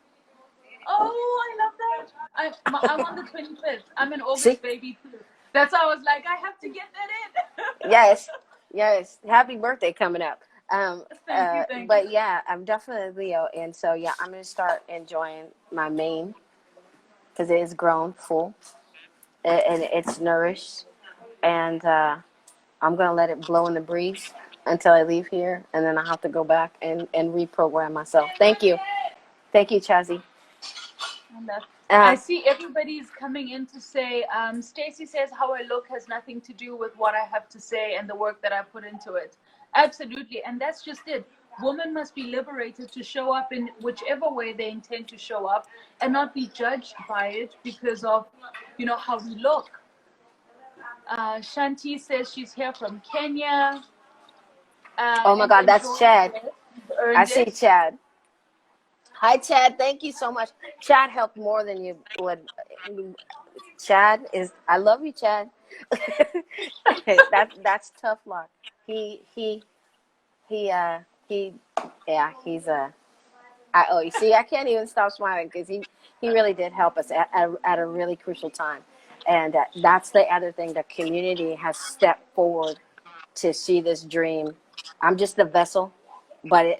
Oh, I love that. I'm on the 25th. I'm an See? August baby too. That's why I was like, I have to get that in. Yes, yes. Happy birthday coming up. Thank you. But yeah, I'm definitely a Leo, and so yeah, I'm going to start enjoying my mane because it is grown full and it's nourished, and I'm going to let it blow in the breeze until I leave here, and then I have to go back and reprogram myself. Thank you. Thank you, Chazzy. And I Uh, see everybody's coming in to say, Stacy says how I look has nothing to do with what I have to say and the work that I put into it. Absolutely. And that's just it. Women must be liberated to show up in whichever way they intend to show up and not be judged by it because of, you know, how we look. Shanti says she's here from Kenya oh my and God, that's enjoying Chad. it. You've I earned see it. Chad. Hi, Chad. Thank you so much. Chad helped more than you would. Chad is. I love you, Chad. That's tough luck. He he he. He. Yeah. He's a. You see, I can't even stop smiling because he really did help us at a really crucial time, and that's the other thing. The community has stepped forward to see this dream. I'm just the vessel, but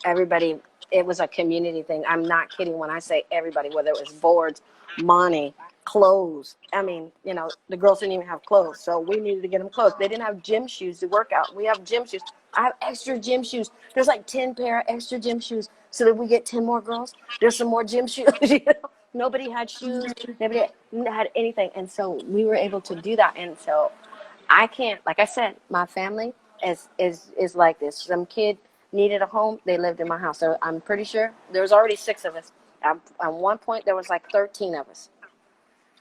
everybody. It was a community thing. I'm not kidding when I say everybody, whether it was boards, money, clothes. I mean, the girls didn't even have clothes, so we needed to get them clothes. They didn't have gym shoes to work out. We have gym shoes. I have extra gym shoes. There's like 10 pair of extra gym shoes, so that we get 10 more girls. There's some more gym shoes. Nobody had shoes. Nobody had anything, and so we were able to do that. And so I can't, like I said, my family is like this. Some kid needed a home, they lived in my house. So I'm pretty sure there was already 6 of us. At one point, there was like 13 of us.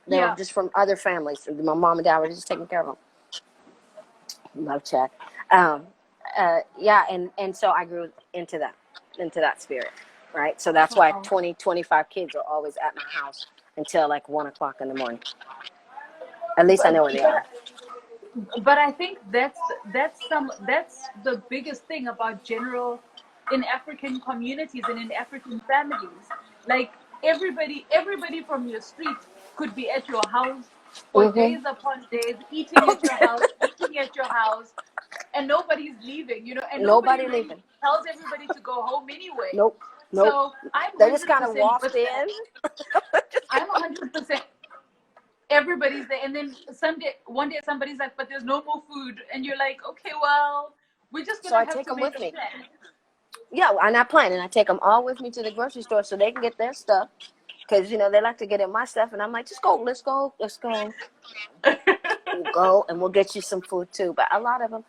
They were Yeah. just from other families. My mom and dad were just taking care of them. Love Chad. Yeah, and so I grew into that spirit, right? So that's why Wow. 25 kids are always at my house until like 1 o'clock in the morning. At least I know where they are. But I think that's the biggest thing about general in African communities and in African families. Like everybody from your street could be at your house for Mm-hmm. days upon days, eating at your house, and nobody's leaving, and nobody Nobody really leaving. tells everybody to go home anyway. Nope. Nope. So I'm They just kind of 100% walked with in. that. I'm 100%. Everybody's there, and then one day somebody's like, but there's no more food, and you're like, okay, well, we're just So gonna I have take to them make with a me. plan. Yeah, I'm not playing, and I take them all with me to the grocery store so they can get their stuff. Because, they like to get in my stuff, and I'm like, just go, let's go. We'll go, and we'll get you some food, too. But a lot of them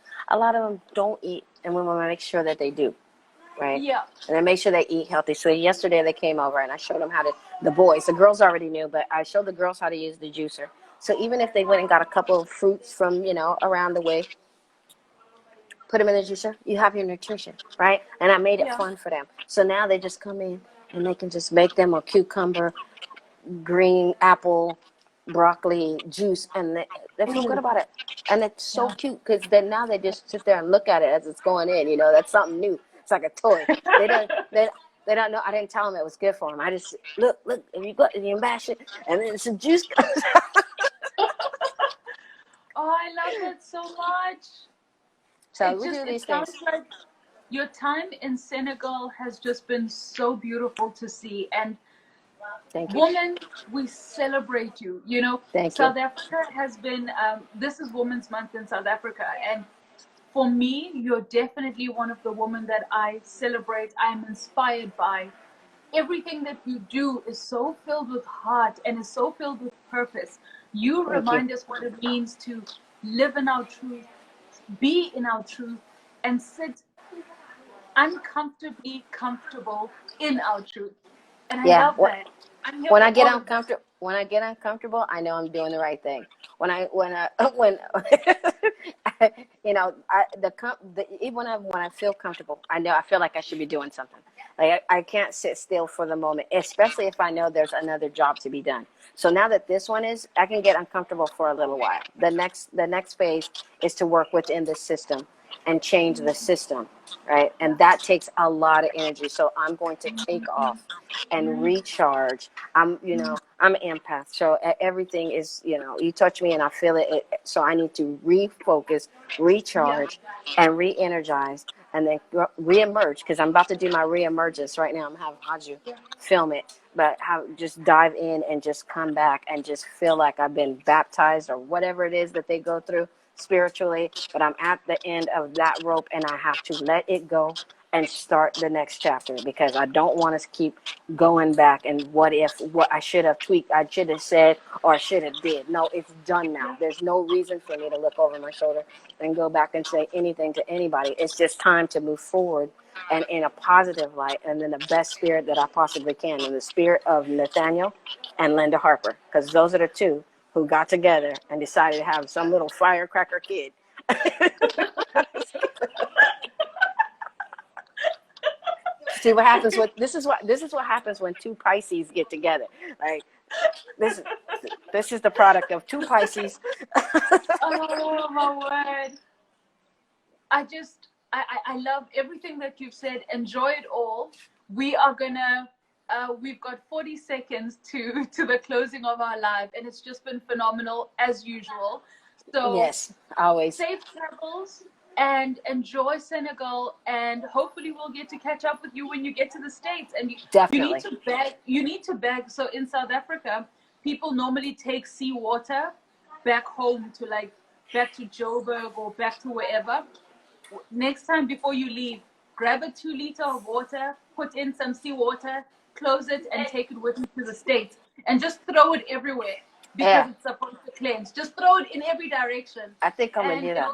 don't eat, and we want to make sure that they do, right? Yeah. And I make sure they eat healthy. So yesterday they came over, and I showed them the boys. The girls already knew, but I showed the girls how to use the juicer. So even if they went and got a couple of fruits from, around the way, put them in the juicer, you have your nutrition, right? And I made it Yeah. fun for them. So now they just come in, and they can just make them a cucumber, green apple, broccoli juice, and they feel good about it. And it's so cute because then now they just sit there and look at it as it's going in. That's something new. It's like a toy. They don't they don't know. I didn't tell them it was good for them. I just look, and you mash it, and then some juice comes out. Oh, I love that so much. So we do It these things. sounds like your time in Senegal has just been so beautiful to see. And Thank you. woman, we celebrate you. Thank you. South Africa has been, this is Women's Month in South Africa. And for me, you're definitely one of the women that I celebrate. I'm inspired by. Everything that you do is so filled with heart and is so filled with purpose. You Thank you. remind us what it means to live in our truth, be in our truth, and sit uncomfortably comfortable in our truth. And I Yeah. love that. I'm here When for I get all of that. uncomfortable, I know I'm doing the right thing. When even when I feel comfortable, I feel like I should be doing something. Like I can't sit still for the moment, especially if I know there's another job to be done. So now that this one is, I can get uncomfortable for a little while. The next phase is to work within the system and change the system, right? And that takes a lot of energy. So I'm going to take off and recharge. I'm an empath, so everything is, you touch me and I feel it. So I need to refocus, Yeah. recharge, and re-energize, and then re-emerge, because I'm about to do my re-emergence right now. I'm having Haju film it, but just dive in and just come back and just feel like I've been baptized or whatever it is that they go through spiritually, but I'm at the end of that rope and I have to let it go and start the next chapter, because I don't want to keep going back and what I should have tweaked, I should have said, or I should have did. No, it's done now. There's no reason for me to look over my shoulder and go back and say anything to anybody. It's just time to move forward and in a positive light, and in the best spirit that I possibly can, in the spirit of Nathaniel and Linda Harper, because those are the two who got together and decided to have some little firecracker kid. See what happens with this is what happens when two Pisces get together. Like this is the product of two Pisces. Oh, my word. I love everything that you've said. Enjoy it all. We've got 40 seconds to the closing of our live, and it's just been phenomenal as usual. So Yes, always. safe travels and enjoy Senegal, and hopefully we'll get to catch up with you when you get to the States. And you need Definitely. to bag. So in South Africa, people normally take seawater back home back to Joburg or back to wherever. Next time before you leave, grab a 2 liter of water, put in some seawater, close it, and take it with you to the States. And just throw it everywhere because Yeah, it's supposed to cleanse. Just throw it in every direction. I think I'm gonna And do that.